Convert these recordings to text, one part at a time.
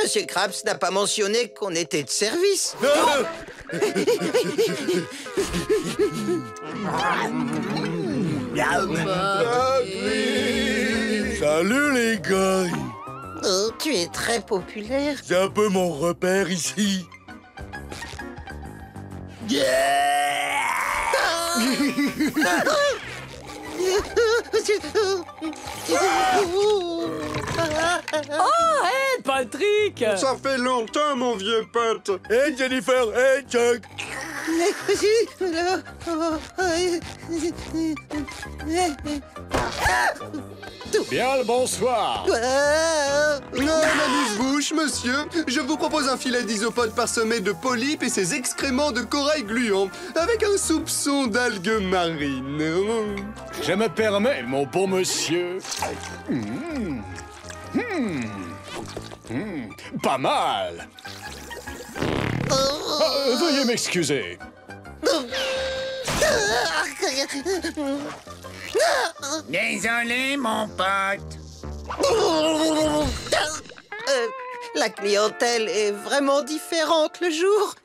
Monsieur Krabs n'a pas mentionné qu'on était de service. Salut les gars. Oh, tu es très populaire. C'est un peu mon repère ici. Oh, hé, Patrick! Ça fait longtemps, mon vieux pote. Hey Jennifer, hey Chuck. Bien le bonsoir. Non, l'amuse-bouche, monsieur. Je vous propose un filet d'isopode parsemé de polypes et ses excréments de corail gluant, avec un soupçon d'algues marines. Je me permets, mon bon monsieur. Pas mal. Veuillez m'excuser. Désolé, mon pote. La clientèle est vraiment différente le jour.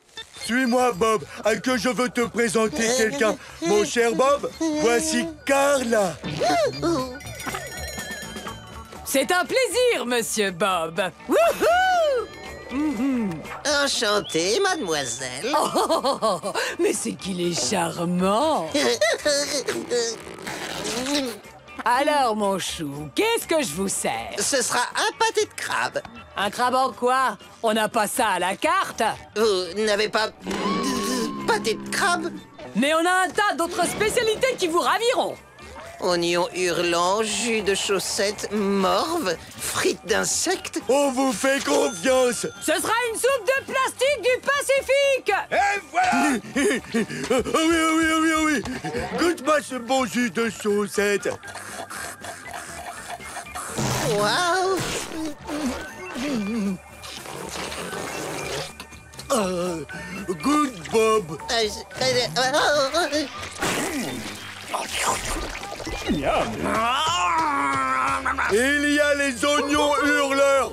Suis-moi Bob, à que je veux te présenter quelqu'un. Mon cher Bob, voici Carla. C'est un plaisir, monsieur Bob. Wouhou! Enchanté, mademoiselle. Oh, mais c'est qu'il est charmant. Alors, mon chou, qu'est-ce que je vous sers? Ce sera un pâté de crabe. Un crabe en quoi? On n'a pas ça à la carte. Vous n'avez pas pâté de crabe? Mais on a un tas d'autres spécialités qui vous raviront. Oignons hurlants, jus de chaussettes, morve, frites d'insectes. On vous fait confiance. Ce sera une soupe de plastique du Pacifique. Et voilà. Oui. Goûte-moi ce bon jus de chaussettes. Waouh! Good Bob. Il y a les oignons hurleurs.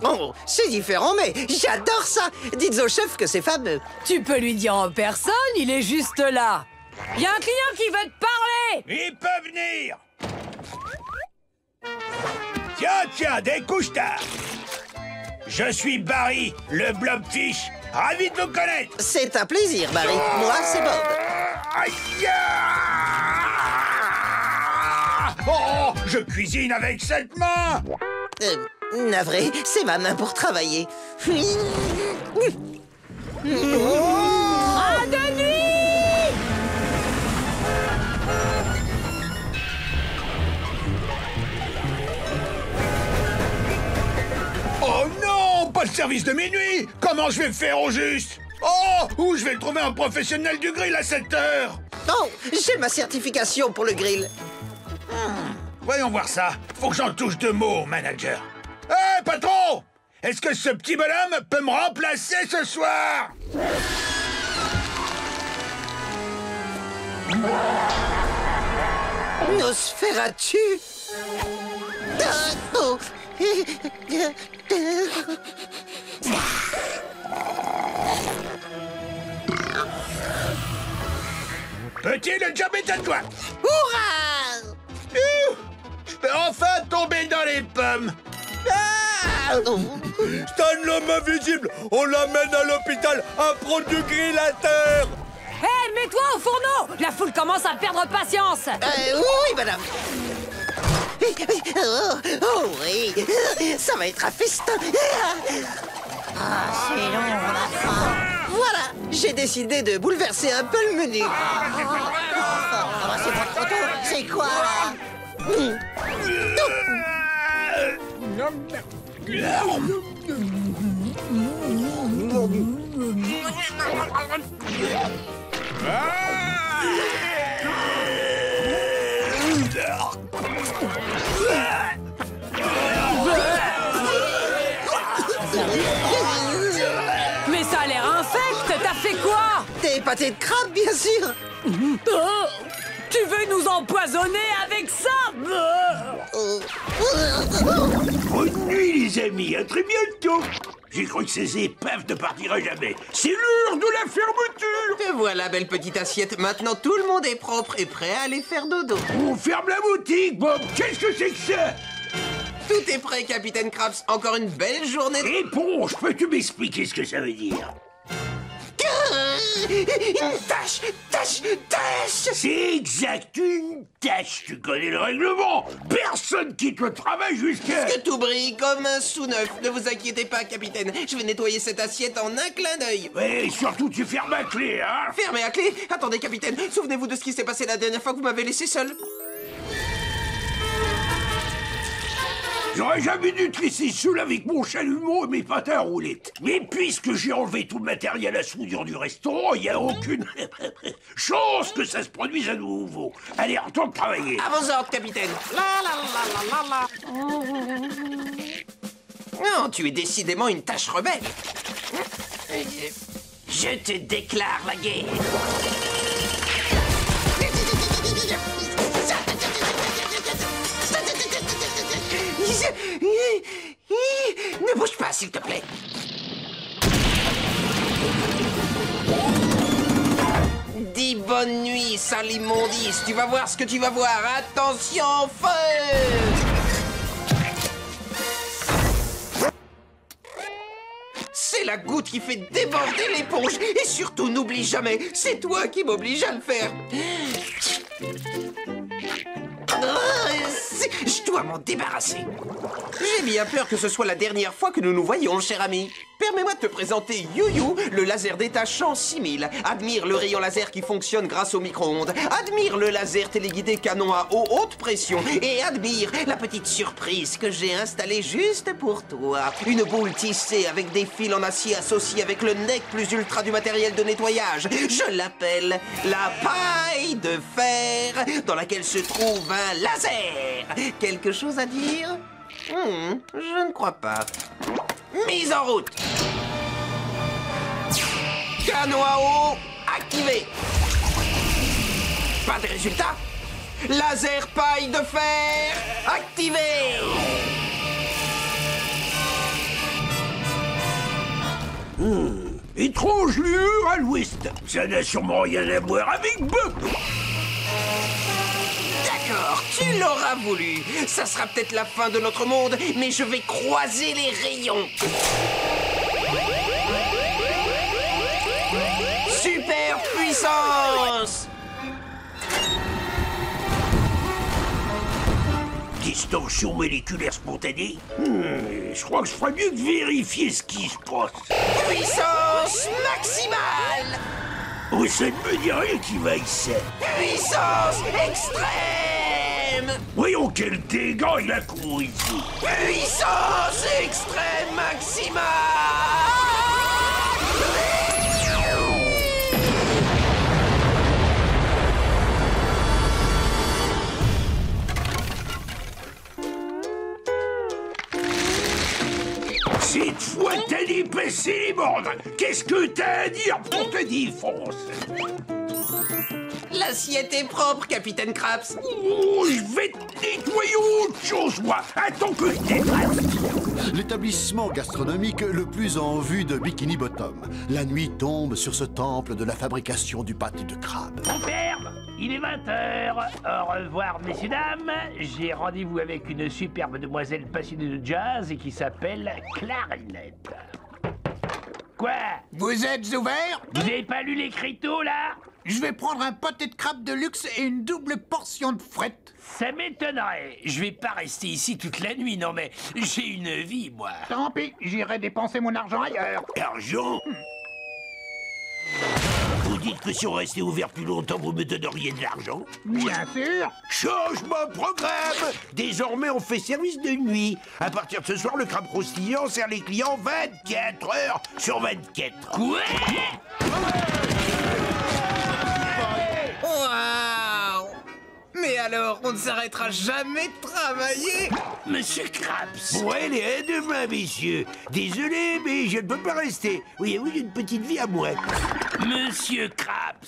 Oh, c'est différent, mais j'adore ça. Dites au chef que c'est fameux. Tu peux lui dire en personne, il est juste là. Il y a un client qui veut te parler. Il peut venir. Tiens, découche-toi. Je suis Barry, le blobfish. Ravi de vous connaître. C'est un plaisir, Barry. Moi, c'est Bob. Aïe! Oh, je cuisine avec cette main. Navré, c'est ma main pour travailler. Ah, de nuit. Oh non, pas de service de minuit. Comment je vais faire au juste? Oh, où je vais trouver un professionnel du grill à 7 heures? Oh, j'ai ma certification pour le grill. Voyons voir ça. Faut que j'en touche 2 mots, manager. Hé, patron! Est-ce que ce petit bonhomme peut me remplacer ce soir? Nosferatu. Oh. Petit, le job est à toi. Hurrah! Je peux enfin tomber dans les pommes. Stan l'homme invisible, on l'amène à l'hôpital à prendre du grill à terre. Hé, mets-toi au fourneau. La foule commence à perdre patience. Oui, madame. Oh, oui, ça va être un festin. C'est long, on a faim. Voilà, j'ai décidé de bouleverser un peu le menu. C'est pas trop tôt. C'est quoi, là? Mais ça a l'air infect. T'as fait quoi? Des pâtés de crabe, bien sûr. Tu veux nous empoisonner avec ça? Bonne nuit, les amis, à très bientôt. J'ai cru que ces épaves ne partiraient jamais. C'est l'heure de la fermeture. Te voilà, belle petite assiette. Maintenant, tout le monde est propre et prêt à aller faire dodo. On ferme la boutique, Bob. Qu'est-ce que c'est que ça? Tout est prêt, Capitaine Krabs. Encore une belle journée. Éponge, peux-tu m'expliquer ce que ça veut dire? Une tâche. C'est exact, une tâche. Tu connais le règlement. Personne quitte le travail jusqu'à... Que tout brille comme un sous-neuf. Ne vous inquiétez pas, capitaine. Je vais nettoyer cette assiette en un clin d'œil. Ouais, surtout tu fermes la clé, hein? Fermez à clé. Attendez, capitaine. Souvenez-vous de ce qui s'est passé la dernière fois que vous m'avez laissé seul. J'aurais jamais dû te laisser seul avec mon chalumeau et mes patins à roulettes. Mais puisque j'ai enlevé tout le matériel à soudure du restaurant, il n'y a aucune chance que ça se produise à nouveau. Allez, retourne travailler. À vos ordres, capitaine. Non, tu es décidément une tâche rebelle. Je te déclare la guerre. Ne bouge pas, s'il te plaît. Dis bonne nuit, sale immondice. Tu vas voir ce que tu vas voir. Attention, feu! C'est la goutte qui fait déborder l'éponge. Et surtout, n'oublie jamais, c'est toi qui m'oblige à le faire. Je dois m'en débarrasser. J'ai bien peur que ce soit la dernière fois que nous nous voyons, cher ami. Permets-moi de te présenter You-You, le laser détachant 6000. Admire le rayon laser qui fonctionne grâce au micro-ondes. Admire le laser téléguidé canon à eau haute pression. Et admire la petite surprise que j'ai installée juste pour toi. Une boule tissée avec des fils en acier associés avec le nec plus ultra du matériel de nettoyage. Je l'appelle la paille de fer dans laquelle se trouve un laser. Quelque chose à dire? Je ne crois pas. Mise en route. Canon à eau activé. Pas de résultat. Laser paille de fer activé. Étrange lueur à l'ouest. Ça n'a sûrement rien à voir avec Bob. D'accord, tu l'auras voulu. Ça sera peut-être la fin de notre monde, mais je vais croiser les rayons. Super puissance! Distorsion moléculaire spontanée. Je crois que je ferais mieux de vérifier ce qui se passe. Puissance maximale! Oh, ça ne me dit rien qui va ici. Puissance extrême! Voyons quel dégât il a couru ici. Puissance extrême maximale! Cette fois, t'as dépassé les bornes. Qu'est-ce que t'as à dire pour te défoncer? L'assiette est propre, Capitaine Krabs. Oh, je vais te nettoyer autre chose, moi. Attends que je détrace. L'établissement gastronomique le plus en vue de Bikini Bottom. La nuit tombe sur ce temple de la fabrication du pâté de crabe. On ferme. Il est 20h. Au revoir, messieurs, dames. J'ai rendez-vous avec une superbe demoiselle passionnée de jazz et qui s'appelle Clarinette. Quoi? Vous êtes ouvert? Vous avez pas lu l'écriteau, là? Je vais prendre un pâté de crabe de luxe et une double portion de frette. Ça m'étonnerait. Je vais pas rester ici toute la nuit, non mais j'ai une vie, moi. Tant pis, j'irai dépenser mon argent ailleurs. Argent? Vous dites que si on restait ouvert plus longtemps, vous me donneriez de l'argent? Bien sûr. Changement de programme! Désormais, on fait service de nuit. À partir de ce soir, le crabe croustillant sert les clients 24 heures sur 24. Quoi? Waouh! Mais alors, on ne s'arrêtera jamais de travailler? Monsieur Krabs. Bon, allez, à demain, messieurs. Désolé, mais je ne peux pas rester. Oui, j'ai une petite vie à moi. Monsieur Krabs.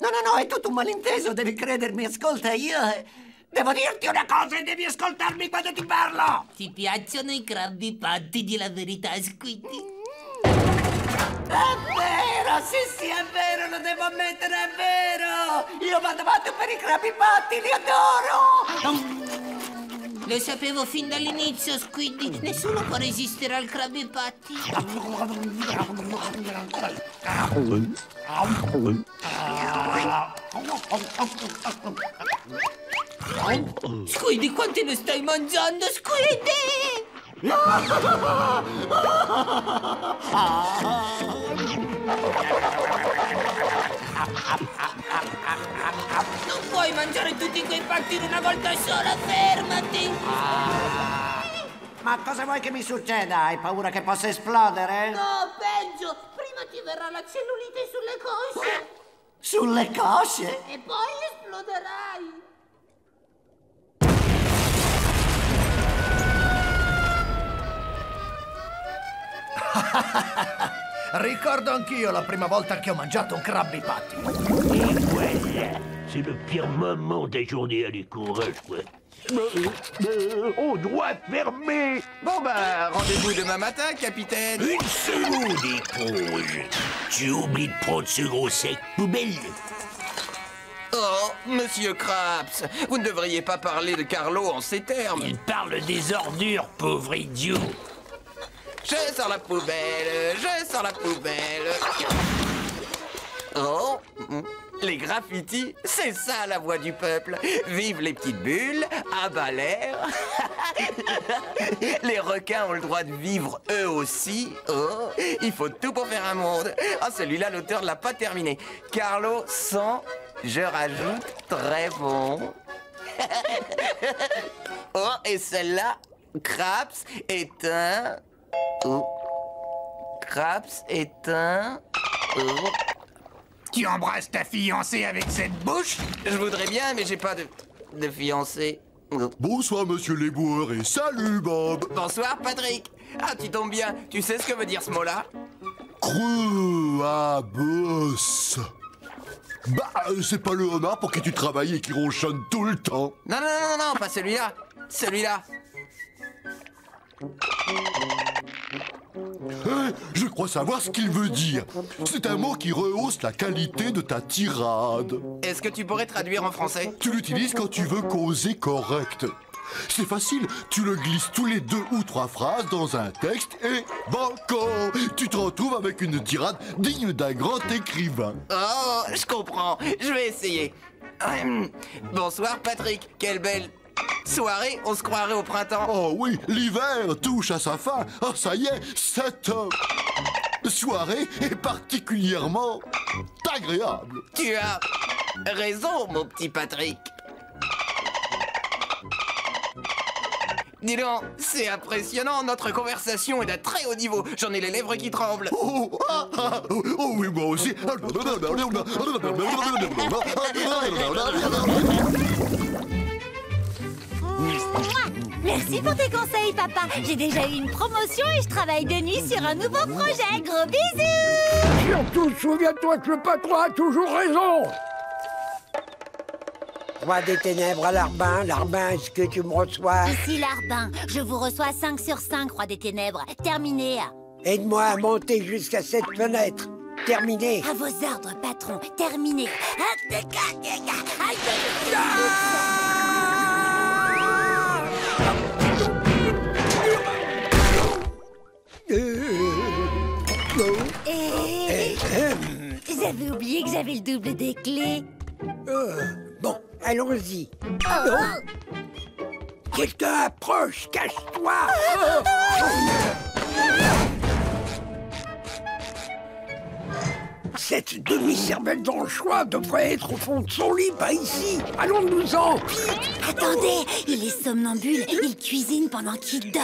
No, è tutto un malinteso, devi credermi. Ascolta, io... devo dirti una cosa e devi ascoltarmi quando ti parlo! Ti piacciono i Krabby Patty, di la verità, Squiddy? È vero, sì, è vero, lo devo ammettere, è vero! Io vado avanti per i Krabby Patty, li adoro! Lo sapevo fin dall'inizio, Squiddy. Nessuno può resistere al Krabby Patty. Squiddy, quanti ne stai mangiando, Squiddy? Non puoi mangiare tutti quei patti in una volta sola, fermati! Ma cosa vuoi che mi succeda? Hai paura che possa esplodere? No, peggio! Prima ti verrà la cellulite sulle cosce! Sulle cosce? E poi esploderai! Ricordo anch'io la prima volta che ho mangiato un Krabby Patty. Et voilà, c'est le pire moment des journées à l'école, quoi. On doit fermer. Bon bah, rendez-vous demain matin, capitaine. Une seconde, éponge. Tu oublies de prendre ce gros sac poubelle. Oh, monsieur Krabs, vous ne devriez pas parler de Carlo en ces termes. Il parle des ordures, pauvre idiot. Je sors la poubelle, je sors la poubelle. Oh, les graffitis, c'est ça la voix du peuple. Vive les petites bulles, à bas l'air. Les requins ont le droit de vivre eux aussi. Oh, il faut tout pour faire un monde. Ah, celui-là, l'auteur ne l'a pas terminé. Carlo sent, je rajoute, très bon. Oh, et celle-là, Krabs est un... Oh. Krabs est un... Oh. Tu embrasses ta fiancée avec cette bouche? Je voudrais bien, mais j'ai pas de fiancée. Oh. Bonsoir, monsieur l'éboueur, et salut, Bob. Bonsoir, Patrick. Ah, tu tombes bien. Tu sais ce que veut dire ce mot-là? Creux à bosse. Bah, c'est pas le homard pour qui tu travailles et qui ronchonne tout le temps. Non, pas celui-là. Celui-là. Je crois savoir ce qu'il veut dire. C'est un mot qui rehausse la qualité de ta tirade. Est-ce que tu pourrais traduire en français? Tu l'utilises quand tu veux causer correct. C'est facile, tu le glisses tous les 2 ou 3 phrases dans un texte et banco, tu te retrouves avec une tirade digne d'un grand écrivain. Oh, je comprends. Je vais essayer. Bonsoir, Patrick. Quelle belle... soirée, on se croirait au printemps. Oh oui, l'hiver touche à sa fin. Oh, ça y est, cette soirée est particulièrement agréable. Tu as raison, mon petit Patrick. Dis donc, c'est impressionnant, notre conversation est d'un très haut niveau. J'en ai les lèvres qui tremblent. Oh oui, moi aussi. Merci pour tes conseils, papa. J'ai déjà eu une promotion et je travaille de nuit sur un nouveau projet. Gros bisous! Surtout, souviens-toi que le patron a toujours raison. Roi des ténèbres à Larbin. Larbin, est-ce que tu me reçois? Ici, Larbin. Je vous reçois 5 sur 5, Roi des ténèbres. Terminé. Aide-moi à monter jusqu'à cette fenêtre. Terminé. À vos ordres, patron. Terminé. J'avais oublié que j'avais le double des clés. Bon, allons-y. Quelqu'un approche, cache-toi. Cette demi-cervelle d'anchois devrait être au fond de son lit, pas ici. Allons-nous-en. Attendez, il est somnambule. Il cuisine pendant qu'il dort.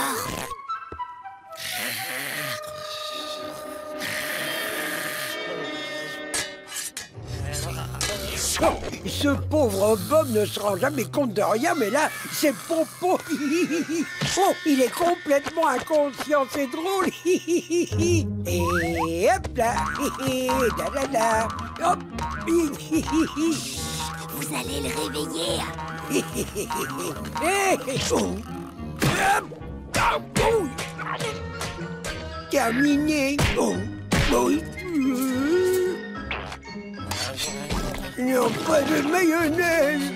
Ce pauvre Bob ne se rend jamais compte de rien, mais là, c'est popo. Oh, il est complètement inconscient, c'est drôle. Et hop là, da da da. Hop. Vous allez le réveiller. Oh. Terminé. Oh. Oui. Non, pas de mayonnaise.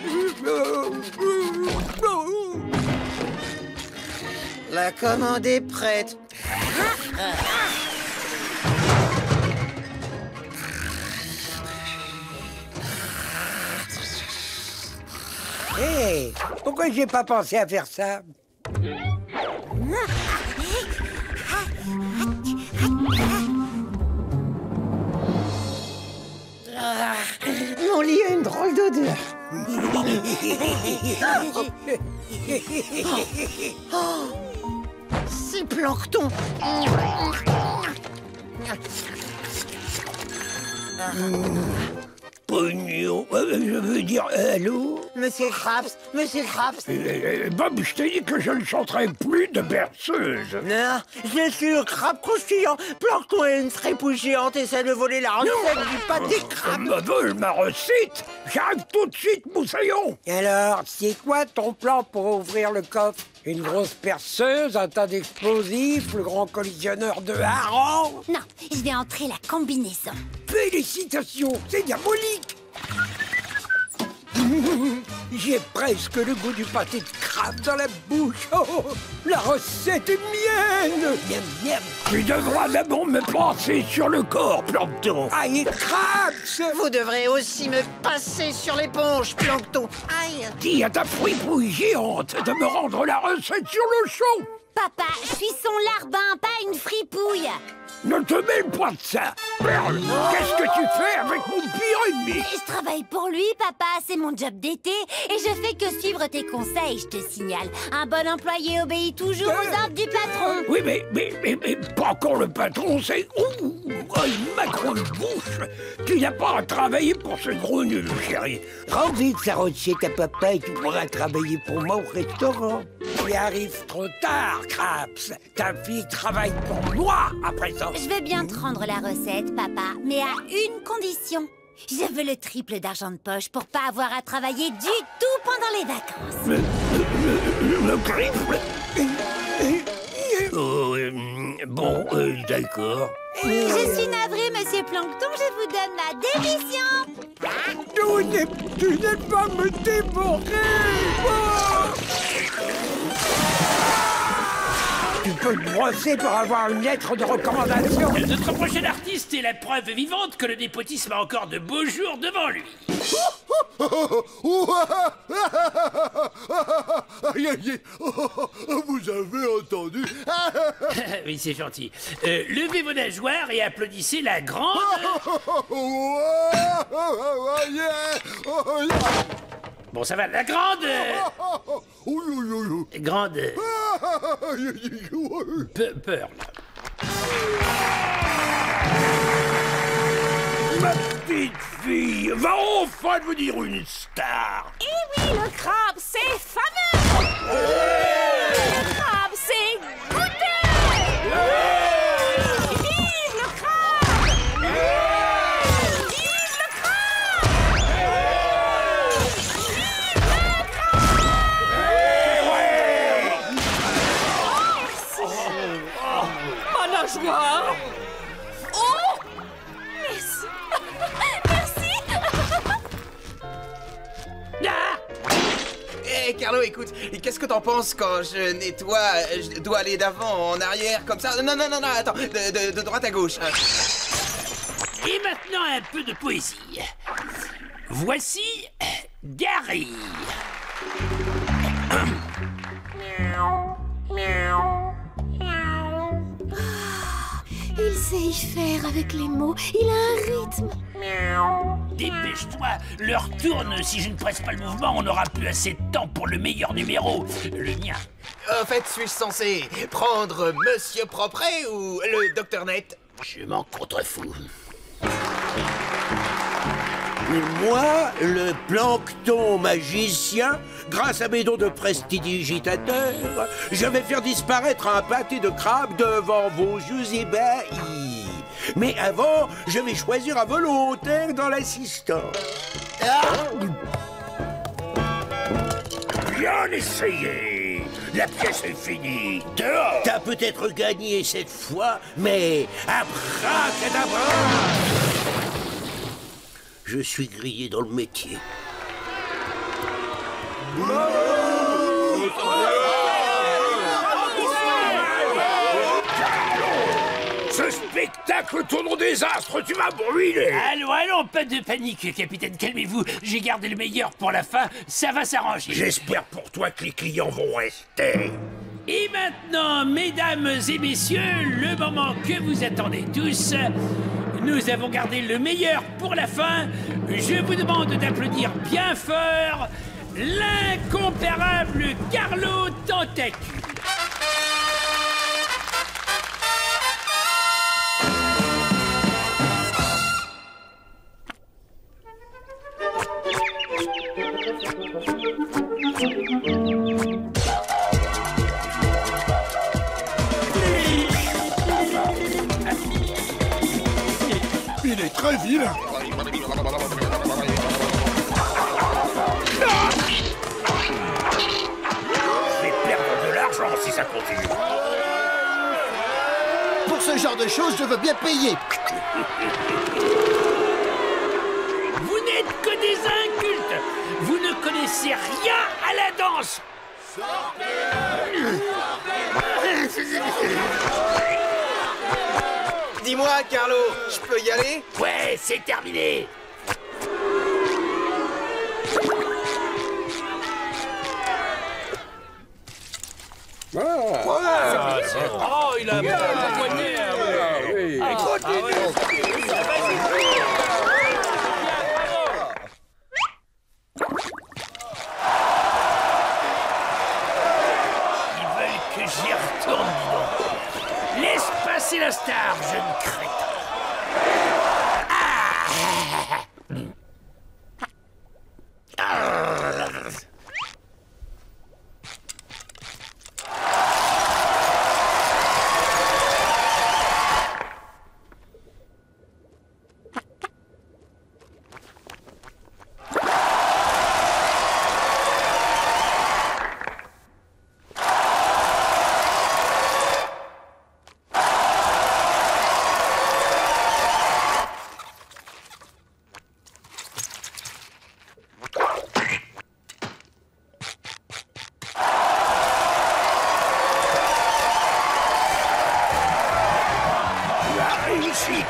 La commande est prête. Hé, pourquoi j'ai pas pensé à faire ça? Mon lit a une drôle d'odeur. C'est Plancton. Pognon, je veux dire, allô? Monsieur Krabs, Monsieur Krabs. Bob, je t'ai dit que je ne chanterai plus de berceuse. Non, je suis le crabe croustillant. Plancton est une crêpe géante et essaie de voler la recette du pâté crabe. Me vole ma recette. J'arrive tout de suite, moussaillon. Alors, c'est quoi ton plan pour ouvrir le coffre? Une grosse perceuse, un tas d'explosifs, le grand collisionneur de harengs? Non, je vais entrer la combinaison. Félicitations, c'est diabolique. J'ai presque le goût du pâté de crabe dans la bouche. Oh, la recette est mienne. Miam, miam. Tu devras d'abord me passer sur le corps, Plancton. Aïe, Krabs. Vous devrez aussi me passer sur l'éponge, Plancton. Aïe. Dis à ta fripouille géante de me rendre la recette sur le chaud. Papa, je suis son larbin, pas une fripouille. Ne te mêle pas de ça. Perle, qu'est-ce que tu fais avec mon pire ennemi? Je travaille pour lui, papa, c'est mon job d'été. Et je fais que suivre tes conseils, je te signale. Un bon employé obéit toujours aux ordres du patron. Oui, mais pas quand le patron, c'est... Ouh, une macro de bouche. Tu n'as pas à travailler pour ce gros nul, chérie. Rends vite sa recette à papa et tu pourras travailler pour moi au restaurant. Tu arrives trop tard, Krabs. Ta fille travaille pour moi à présent. Je vais bien te rendre la recette, papa, mais à une condition. Je veux le triple d'argent de poche pour pas avoir à travailler du tout pendant les vacances. Le triple? Oh, bon, d'accord. Je suis navré, monsieur Plancton, je vous donne ma démission. Tu n'es pas me dévorer. Tu peux te brosser pour avoir une lettre de recommandation. Notre prochain artiste est la preuve vivante que le népotisme a encore de beaux jours devant lui. Vous avez entendu? Oui, c'est gentil. Levez vos nageoires et applaudissez la grande... Bon, ça va, la grande... Grande... Pearl. Ma petite fille va enfin devenir une star. Et oui, le crabe, c'est fameux. Le crabe, c'est goûteux. Vive le crabe. Vive le crabe. Mon nageoire. Oh, merci. Hé, Carlo, écoute, qu'est-ce que t'en penses quand je nettoie, je dois aller d'avant, en arrière, comme ça? Non, attends, de droite à gauche. Et maintenant, un peu de poésie. Voici Gary. Il sait y faire avec les mots, il a un rythme. Dépêche-toi, l'heure tourne. Si je ne presse pas le mouvement, on n'aura plus assez de temps pour le meilleur numéro, le mien. En fait, suis-je censé prendre Monsieur Propret ou le Dr Net? Je m'en contrefous. Moi, le Plancton magicien, grâce à mes dons de prestidigitateur, je vais faire disparaître un pâté de crabe devant vos yeux ébahis. Mais avant, je vais choisir un volontaire dans l'assistant. Bien essayé. La pièce est finie. Dehors. T'as peut-être gagné cette fois, mais abracadabra! Je suis grillé dans le métier. Ce spectacle tourne au désastre, tu m'as brûlé. Allons, pas de panique, capitaine, calmez-vous. J'ai gardé le meilleur pour la fin, ça va s'arranger. J'espère pour toi que les clients vont rester. Et maintenant, mesdames et messieurs, le moment que vous attendez tous. Nous avons gardé le meilleur pour la fin. Je vous demande d'applaudir bien fort l'incomparable Carlo Tentacule. Il est très vilain. Je vais perdre de l'argent si ça continue. Pour ce genre de choses, je veux bien payer. Vous n'êtes que des incultes. Vous ne connaissez rien à la danse. Dis-moi, Carlo, je peux y aller? Ouais, c'est terminé. Oh, il a un poignet. Ils veulent que j'y retourne, dis donc. Laisse passer la star, jeune crétin.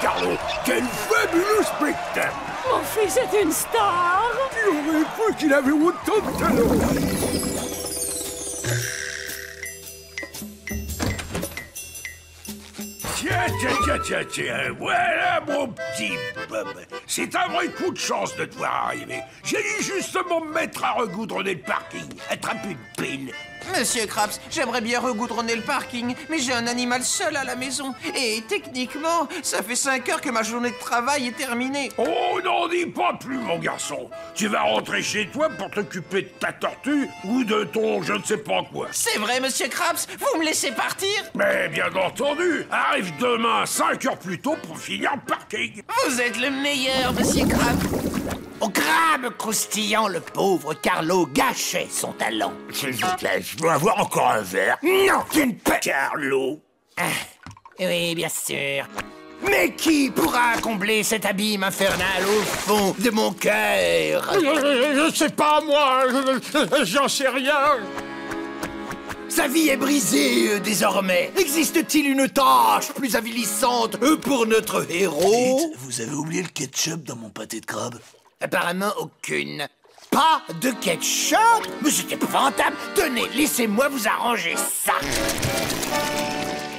Carlo, quel fabuleux spectacle! Mon fils est une star! Qui aurait cru qu'il avait autant de talent? Tiens, voilà mon petit Bob. C'est un vrai coup de chance de te voir arriver. J'allais justement me mettre à regoudronner le parking. Attrape une pile. Monsieur Krabs, j'aimerais bien regoudronner le parking, mais j'ai un animal seul à la maison. Et techniquement, ça fait 5 heures que ma journée de travail est terminée. Oh, n'en dis pas plus, mon garçon. Tu vas rentrer chez toi pour t'occuper de ta tortue ou de ton je ne sais pas quoi. C'est vrai, monsieur Krabs, vous me laissez partir? Mais bien entendu, arrive demain 5 heures plus tôt pour finir le parking. Vous êtes le meilleur, monsieur Krabs. Au crabe croustillant, le pauvre Carlo gâchait son talent. S'il vous plaît, je dois avoir encore un verre. Non, tu ne peux... Carlo. Oui, bien sûr. Mais qui pourra combler cet abîme infernal au fond de mon cœur? Je sais pas, moi. J'en sais rien. Sa vie est brisée désormais. Existe-t-il une tâche plus avilissante pour notre héros? Dites, vous avez oublié le ketchup dans mon pâté de crabe? Apparemment aucune. Pas de ketchup? Mais c'est épouvantable. Tenez, laissez-moi vous arranger ça.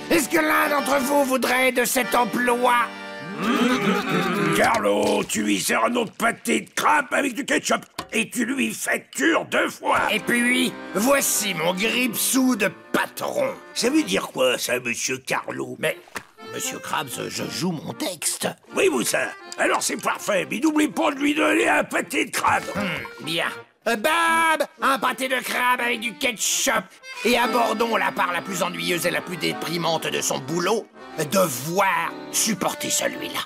Est-ce que l'un d'entre vous voudrait de cet emploi? Carlo, tu lui sers un autre pâté de crabe avec du ketchup et tu lui factures 2 fois. Et puis, voici mon gripsou de patron. Ça veut dire quoi, ça, monsieur Carlo? Mais, monsieur Krabs, je joue mon texte. Oui, Moussa. Alors c'est parfait, mais n'oublie pas de lui donner un pâté de crabe. Bien. Bab, un pâté de crabe avec du ketchup. Et abordons la part la plus ennuyeuse et la plus déprimante de son boulot, devoir supporter celui-là.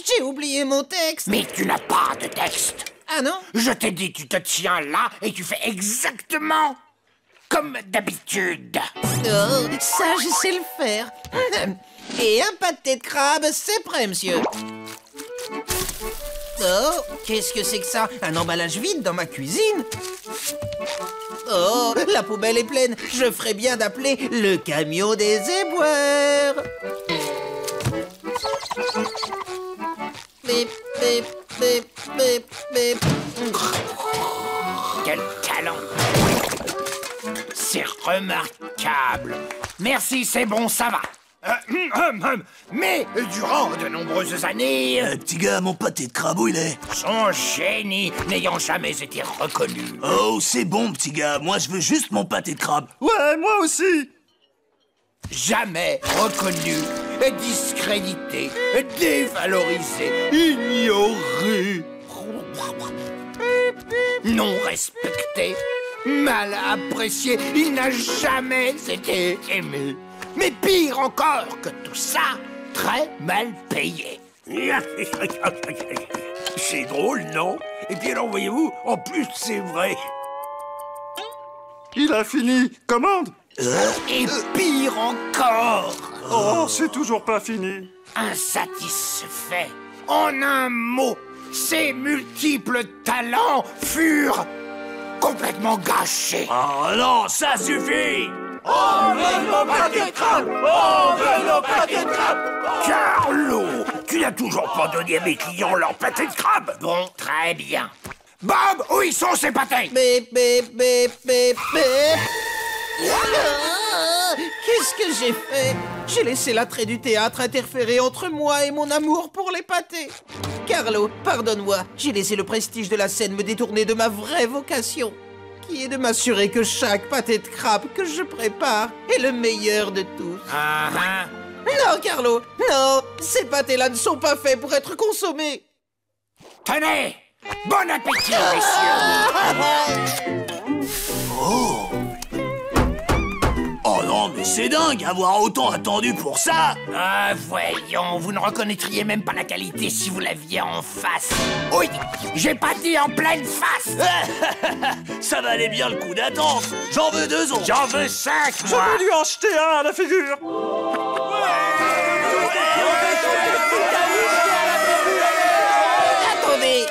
J'ai oublié mon texte. Mais tu n'as pas de texte. Ah non? Je t'ai dit, tu te tiens là et tu fais exactement comme d'habitude. Oh, ça, je sais le faire. Et un pâté de crabe, c'est prêt, monsieur. Oh, qu'est-ce que c'est que ça? Un emballage vide dans ma cuisine? Oh, la poubelle est pleine. Je ferais bien d'appeler le camion des éboueurs. Bip, bip, bip, bip, bip. Quel talent! C'est remarquable. Merci, c'est bon, ça va. Mais durant de nombreuses années... petit gars, mon pâté de crabe, où il est? Son génie n'ayant jamais été reconnu. Oh, c'est bon, petit gars. Moi, je veux juste mon pâté de crabe. Ouais, moi aussi. Jamais reconnu, discrédité, dévalorisé, ignoré, non respecté, mal apprécié, il n'a jamais été aimé. Mais pire encore que tout ça, très mal payé. C'est drôle, non? Et puis alors, voyez-vous, en plus, c'est vrai. Il a fini. Commande. Et pire encore. Oh, c'est toujours pas fini. Insatisfait. En un mot, ses multiples talents furent complètement gâchés. Oh non, ça suffit! On veut nos pâtés de crabe! On veut nos pâtés de crabe! Carlo, tu n'as toujours pas donné à mes clients leur pâté de crabe? Bon, très bien. Bob, où ils sont ces pâtés? Bip, bip, bip, bip, bip. Qu'est-ce que j'ai fait? J'ai laissé l'attrait du théâtre interférer entre moi et mon amour pour les pâtés. Carlo, pardonne-moi, j'ai laissé le prestige de la scène me détourner de ma vraie vocation, qui est de m'assurer que chaque pâté de crabe que je prépare est le meilleur de tous. Non, Carlo, non, ces pâtés-là ne sont pas faits pour être consommés. Tenez, bon appétit, messieurs. Oh! Oh non, mais c'est dingue, avoir autant attendu pour ça! Ah, voyons, vous ne reconnaîtriez même pas la qualité si vous l'aviez en face. Oui, j'ai pas dit en pleine face. Ça valait bien le coup d'attendre. J'en veux 2 autres. J'en veux 5, Je moi. vais lui en jeter un à la figure. Attendez,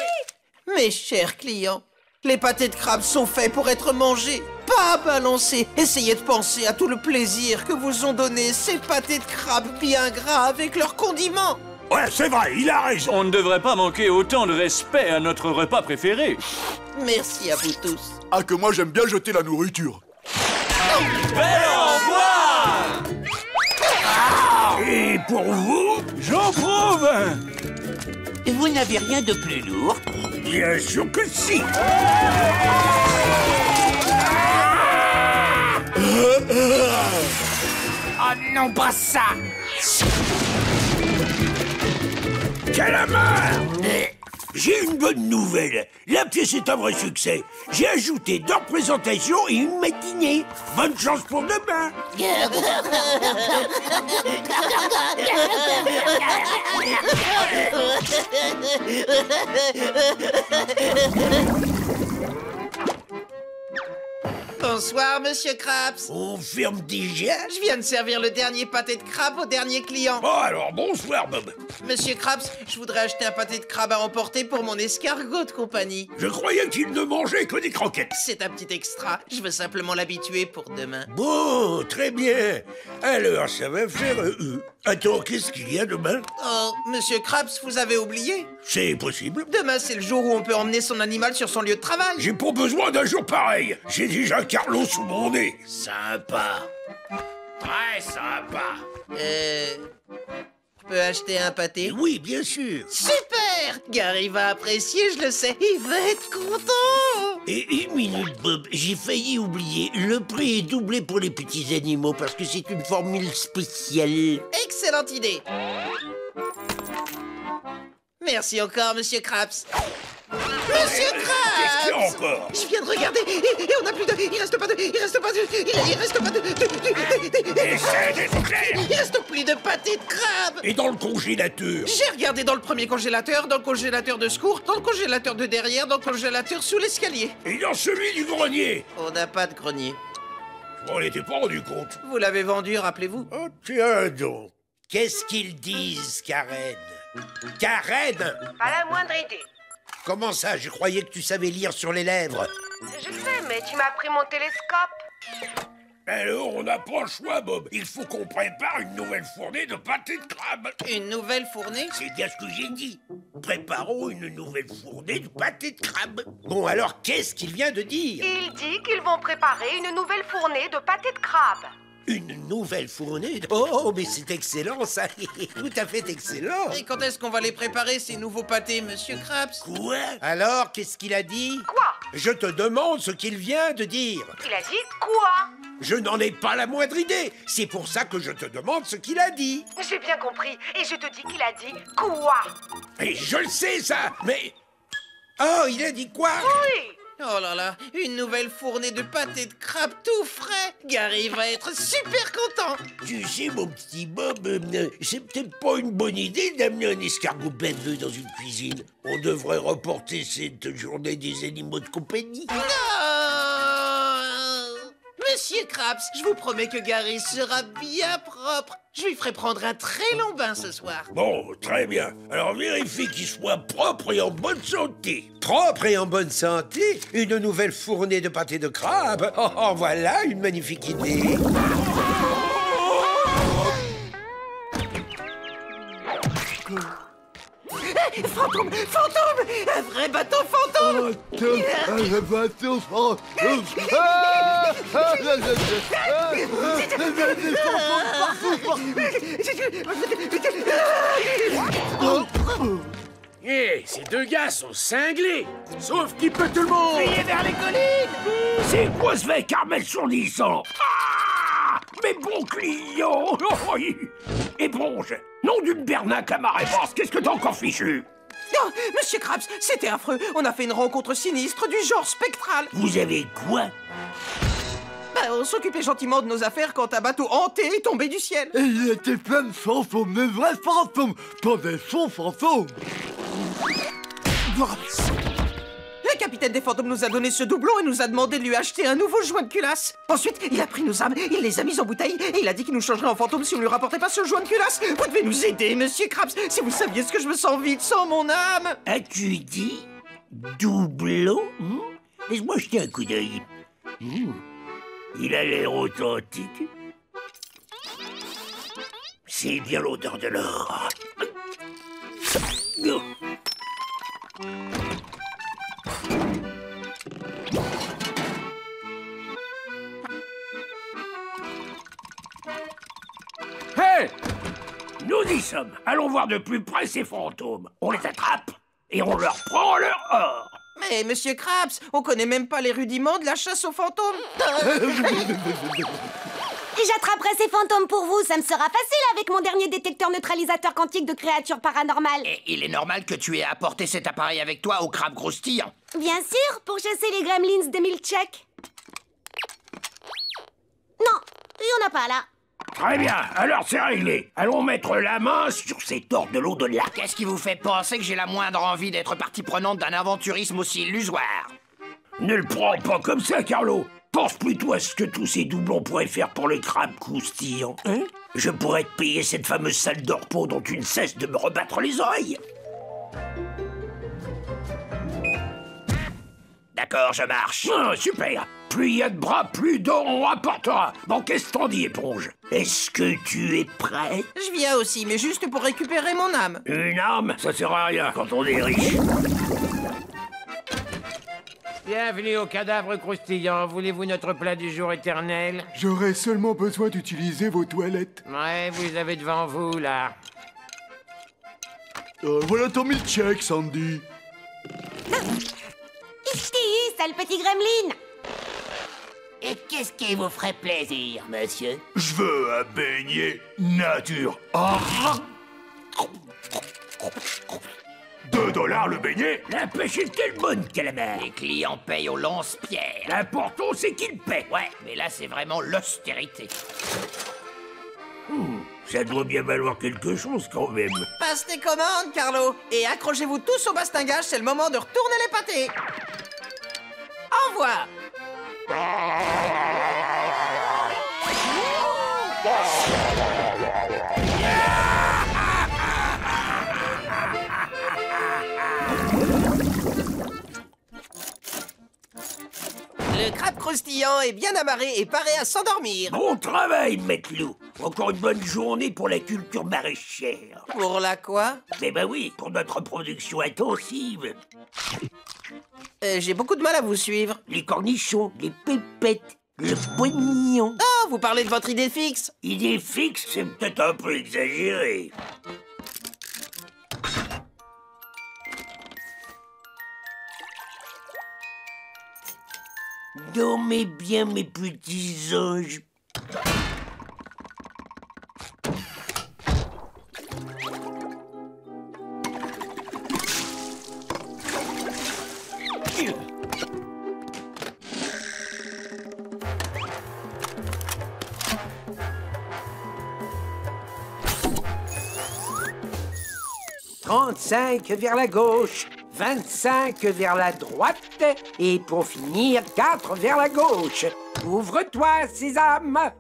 mes chers clients, les pâtés de crabe sont faits pour être mangés, pas balancés. Essayez de penser à tout le plaisir que vous ont donné ces pâtés de crabe bien gras avec leurs condiments. Ouais, c'est vrai, il a raison. On ne devrait pas manquer autant de respect à notre repas préféré. Merci à vous tous. Ah, que moi j'aime bien jeter la nourriture. Au revoir! Et pour vous? J'en prouve un. Vous n'avez rien de plus lourd? Bien sûr que si. Oh non, pas ça. Calamar! J'ai une bonne nouvelle. La pièce est un vrai succès. J'ai ajouté 2 représentations et une matinée. Bonne chance pour demain. Bonsoir, monsieur Krabs. On ferme déjà? Je viens de servir le dernier pâté de crabe au dernier client. Oh, alors bonsoir, Bob. Monsieur Krabs, je voudrais acheter un pâté de crabe à emporter pour mon escargot de compagnie. Je croyais qu'il ne mangeait que des croquettes. C'est un petit extra. Je veux simplement l'habituer pour demain. Bon, très bien. Alors, ça va faire... Attends, qu'est-ce qu'il y a demain? Oh, monsieur Krabs, vous avez oublié? C'est possible. Demain, c'est le jour où on peut emmener son animal sur son lieu de travail. J'ai pas besoin d'un jour pareil. J'ai déjà Carlo sous mon nez. Sympa. Très sympa. Je peux acheter un pâté? Oui, bien sûr. Super! Gary va apprécier, je le sais. Il va être content. Et une minute, Bob, j'ai failli oublier. Le prix est doublé pour les petits animaux parce que c'est une formule spéciale. Excellente idée. Merci encore, monsieur Krabs. Monsieur Krabs! Qu'est-ce qu'il y a encore? Je viens de regarder et on n'a plus de... Il reste pas de... Il reste pas de... Il reste pas de... Essaie d'être clair! Il reste plus de pâté de crabe! Et dans le congélateur? J'ai regardé dans le premier congélateur, dans le congélateur de secours, dans le congélateur de derrière, dans le congélateur sous l'escalier. Et dans celui du grenier? On n'a pas de grenier. Je m'en étais pas rendu compte. Vous l'avez vendu, rappelez-vous. Oh, tiens donc. Qu'est-ce qu'ils disent, Karen? Karen? Pas la moindre idée. Comment ça? Je croyais que tu savais lire sur les lèvres. Je sais, mais tu m'as pris mon télescope. Alors, on n'a pas le choix, Bob. Il faut qu'on prépare une nouvelle fournée de pâté de crabe. Une nouvelle fournée? C'est bien ce que j'ai dit. Préparons une nouvelle fournée de pâté de crabe. Bon, alors, qu'est-ce qu'il vient de dire? Il dit qu'ils vont préparer une nouvelle fournée de pâté de crabe. Une nouvelle fournée de... Oh, mais c'est excellent, ça. Tout à fait excellent. Et quand est-ce qu'on va les préparer, ces nouveaux pâtés, Monsieur Krabs? Quoi? Alors, qu'est-ce qu'il a dit? Quoi? Je te demande ce qu'il vient de dire. Il a dit quoi? Je n'en ai pas la moindre idée. C'est pour ça que je te demande ce qu'il a dit. J'ai bien compris. Et je te dis qu'il a dit quoi? Et je le sais, ça, mais... Oh, il a dit quoi? Oui! Oh là là, une nouvelle fournée de pâté de crabe tout frais. Gary va être super content. Tu sais, mon petit Bob, c'est peut-être pas une bonne idée d'amener un escargot baveux dans une cuisine. On devrait reporter cette journée des animaux de compagnie. Non! Monsieur Krabs, je vous promets que Gary sera bien propre. Je lui ferai prendre un très long bain ce soir. Bon, très bien. Alors vérifie qu'il soit propre et en bonne santé. Propre et en bonne santé? Une nouvelle fournée de pâté de crabe? Oh, voilà une magnifique idée. Fantôme! Fantôme! Un vrai bateau fantôme! Un bateau fantôme! Hé, ces deux gars sont cinglés! Sauf qui peut tout le monde! Fuyez vers les collines! C'est quoi ce mec Carmel sourdissant? Ah! Mes bons clients! Oh, éponge! Nom d'une bernacle à marée basse, qu'est-ce que t'as encore fichu? Non, Monsieur Krabs, c'était affreux. On a fait une rencontre sinistre du genre spectral. Vous avez quoi? On s'occupait gentiment de nos affaires quand un bateau hanté est tombé du ciel. Et il était plein de fantômes, de vrais fantômes, pas des faux fantômes. Le capitaine des fantômes nous a donné ce doublon et nous a demandé de lui acheter un nouveau joint de culasse. Ensuite, il a pris nos âmes, il les a mises en bouteille et il a dit qu'il nous changerait en fantômes si on lui rapportait pas ce joint de culasse. Vous devez nous aider, Monsieur Krabs. Si vous saviez ce que je me sens vide sans mon âme. As-tu dit doublon? Laisse-moi jeter un coup d'œil. Il a l'air authentique. C'est bien l'odeur de l'or. Hé! Nous y sommes. Allons voir de plus près ces fantômes. On les attrape et on leur prend leur or. Mais Monsieur Krabs, on connaît même pas les rudiments de la chasse aux fantômes. J'attraperai ces fantômes pour vous, ça me sera facile avec mon dernier détecteur neutralisateur quantique de créatures paranormales. Et il est normal que tu aies apporté cet appareil avec toi au crabe croustillant. Bien sûr, pour chasser les gremlins de Milchek. Non, il y en a pas là. Très bien, alors c'est réglé. Allons mettre la main sur ces torts de l'au-delà. Qu'est-ce qui vous fait penser que j'ai la moindre envie d'être partie prenante d'un aventurisme aussi illusoire? Ne le prends pas comme ça, Carlo. Pense plutôt à ce que tous ces doublons pourraient faire pour les crabes croustillants. Hein? Je pourrais te payer cette fameuse salle de repos dont tu ne cesses de me rebattre les oreilles. D'accord, je marche. Ah, super. Plus il y a de bras, plus d'or on rapportera. Bon, qu'est-ce que t'en dis, éponge? Est-ce que tu es prêt? Je viens aussi, mais juste pour récupérer mon âme. Une âme? Ça sert à rien quand on est riche. Bienvenue au cadavre croustillant. Voulez-vous notre plat du jour éternel? J'aurais seulement besoin d'utiliser vos toilettes. Ouais, vous avez devant vous, là. Voilà ton milkshake, Sandy. Ici, sale petit gremlin. Et qu'est-ce qui vous ferait plaisir, monsieur? Je veux un beignet nature. Ah. Dedans. $1 le beignet. La pêche est telle bonne, calamar. Les clients payent au lance-pierre. L'important, c'est qu'ils paient. Ouais, mais là, c'est vraiment l'austérité. Ça doit bien valoir quelque chose quand même. Passe tes commandes, Carlo. Et accrochez-vous tous au bastingage, c'est le moment de retourner les pâtés. Au revoir. Le crabe croustillant est bien amarré et paré à s'endormir. Bon travail, Maître Loup. Encore une bonne journée pour la culture maraîchère. Pour la quoi? Eh ben oui, pour notre production intensive. J'ai beaucoup de mal à vous suivre. Les cornichons, les pépettes, le poignon. Ah, vous parlez de votre idée fixe? Idée fixe, c'est peut-être un peu exagéré. Dormez bien, mes petits anges. « 35 vers la gauche, 25 vers la droite, et pour finir, 4 vers la gauche. Ouvre-toi, sésame.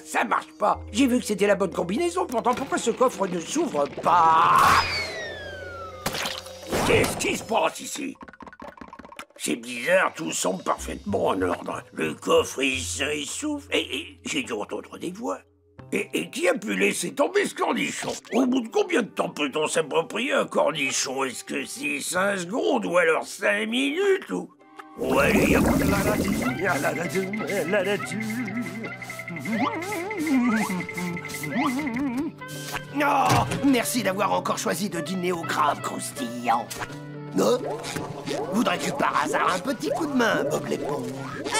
Ça marche pas. J'ai vu que c'était la bonne combinaison, pourtant pourquoi ce coffre ne s'ouvre pas? Qu'est-ce qui se passe ici? C'est bizarre, tout semble parfaitement en ordre. Le coffre est sain et souffle, et j'ai dû entendre des voix. Et qui a pu laisser tomber ce cornichon? Au bout de combien de temps peut-on s'approprier un cornichon? Est-ce que c'est 5 secondes ou alors 5 minutes ou... On va lire la nature. Oh, merci d'avoir encore choisi de dîner au crabe croustillant. Voudrais-tu par hasard un petit coup de main, Bob l'éponge?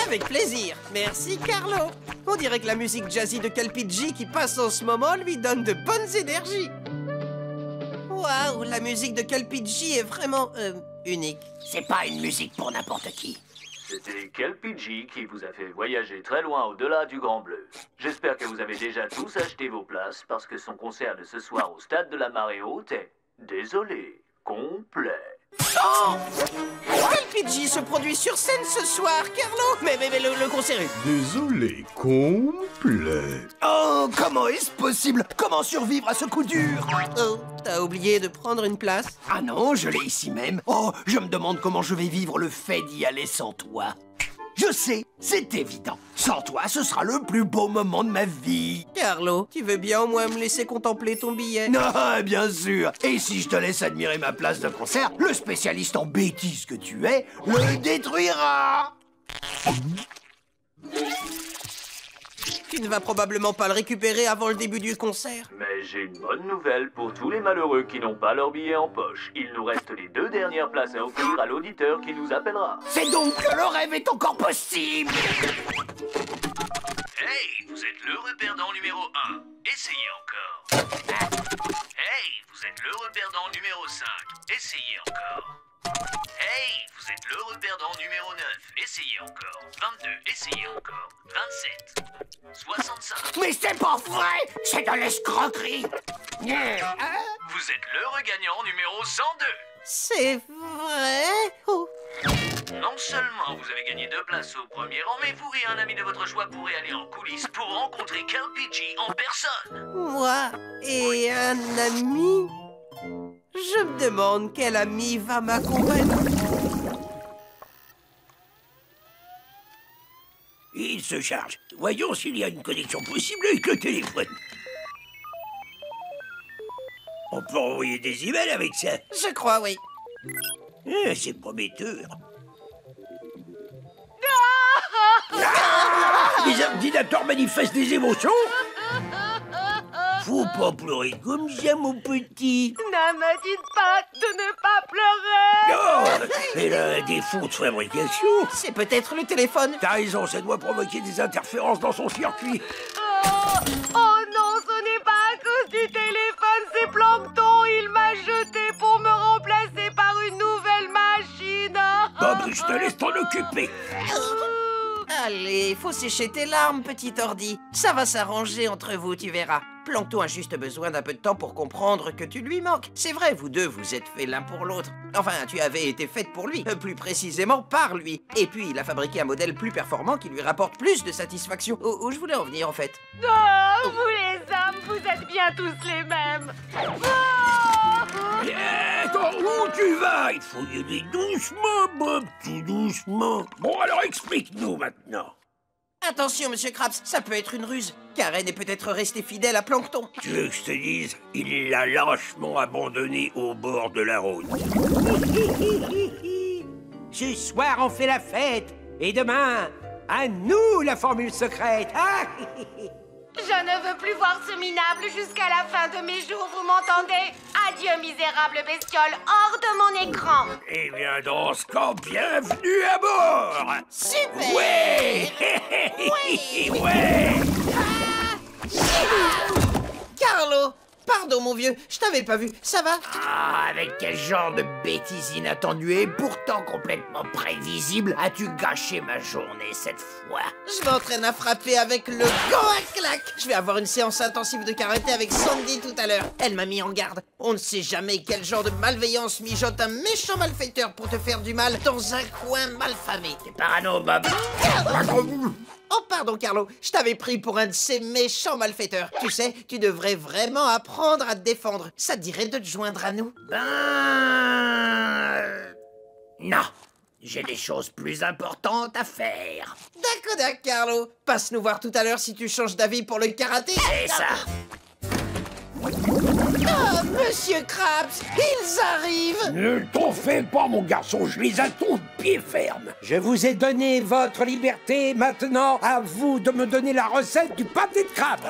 Avec plaisir. Merci, Carlo. On dirait que la musique jazzy de Calpigi qui passe en ce moment lui donne de bonnes énergies. Waouh, la musique de Calpigi est vraiment, unique. C'est pas une musique pour n'importe qui. C'était Calpigi qui vous a fait voyager très loin au-delà du Grand Bleu. J'espère que vous avez déjà tous acheté vos places parce que son concert de ce soir au Stade de la Marée Haute est, désolé, complet. Oh! Calpigi se produit sur scène ce soir, Carlo. Mais le concert est... Désolé, complet. Oh, comment est-ce possible? Comment survivre à ce coup dur? Oh, t'as oublié de prendre une place? Ah non, je l'ai ici même. Oh, je me demande comment je vais vivre le fait d'y aller sans toi. Je sais, c'est évident. Sans toi, ce sera le plus beau moment de ma vie. Carlo, tu veux bien au moins me laisser contempler ton billet? Non, bien sûr. Et si je te laisse admirer ma place de concert, le spécialiste en bêtises que tu es le détruira. Tu ne vas probablement pas le récupérer avant le début du concert. Mais j'ai une bonne nouvelle pour tous les malheureux qui n'ont pas leur billet en poche. Il nous reste les 2 dernières places à offrir à l'auditeur qui nous appellera. C'est donc que le rêve est encore possible. Hey, vous êtes l'heureux perdant numéro 1. Essayez encore. Hey, vous êtes l'heureux perdant numéro 5. Essayez encore. Hey, vous êtes l'heureux perdant numéro 9. Essayez encore. 22. Essayez encore. 27. 65. Mais c'est pas vrai! C'est de l'escroquerie! Vous êtes l'heureux gagnant numéro 102. C'est vrai? Oh. Non seulement vous avez gagné 2 places au premier rang, mais vous et un ami de votre choix pourrez aller en coulisses pour rencontrer Calpigi en personne. Moi et un ami? Je me demande quel ami va m'accompagner. Il se charge. Voyons s'il y a une connexion possible avec le téléphone. On peut envoyer des emails avec ça. Je crois, oui. C'est prometteur. Les ordinateurs manifestent des émotions. Faut pas pleurer comme ça, mon petit. Ne me dites pas de ne pas pleurer. Oh, elle a un défaut de fabrication. C'est peut-être le téléphone. T'as raison, ça doit provoquer des interférences dans son circuit. Oh non, ce n'est pas à cause du téléphone, c'est Plancton, il m'a jeté pour que je te laisse t'en occuper. Allez, faut sécher tes larmes, petit ordi. Ça va s'arranger entre vous, tu verras. Plancton a juste besoin d'un peu de temps pour comprendre que tu lui manques. C'est vrai, vous deux, vous êtes faits l'un pour l'autre. Enfin, tu avais été faite pour lui, plus précisément par lui. Et puis, il a fabriqué un modèle plus performant qui lui rapporte plus de satisfaction. Où je voulais en venir, en fait? Oh, vous les hommes, vous êtes bien tous les mêmes. Oh Attends, où tu vas? Il faut y aller doucement, Bob, tout doucement. Bon, alors explique-nous maintenant. Attention, monsieur Krabs, ça peut être une ruse. Karen est peut-être restée fidèle à Plancton. Tu veux que je te dise? Il l'a lâchement abandonné au bord de la route. Ce soir, on fait la fête. Et demain, à nous la formule secrète. Je ne veux plus voir ce minable jusqu'à la fin de mes jours, vous m'entendez? Adieu, misérable bestiole, hors de mon écran. Eh bien, dans ce cas, bienvenue à bord. Super. Ouais. Ouais. Carlo, pardon mon vieux, je t'avais pas vu, ça va? Ah, avec quel genre de bêtises inattendues et pourtant complètement prévisibles as-tu gâché ma journée cette fois? Je m'entraîne à frapper avec le Goa-Clac. Je vais avoir une séance intensive de karaté avec Sandy tout à l'heure. Elle m'a mis en garde. On ne sait jamais quel genre de malveillance mijote un méchant malfaiteur pour te faire du mal dans un coin malfamé. T'es parano, Bob. Oh, pardon, Carlo. Je t'avais pris pour un de ces méchants malfaiteurs. Tu sais, tu devrais vraiment apprendre à te défendre. Ça te dirait de te joindre à nous? Non. J'ai des choses plus importantes à faire. D'accord, Carlo. Passe nous voir tout à l'heure si tu changes d'avis pour le karaté. C'est ça. Oh, monsieur Krabs, ils arrivent! Ne t'en fais pas, mon garçon, je les attends de pied ferme. Je vous ai donné votre liberté, maintenant à vous de me donner la recette du pâté de crabe.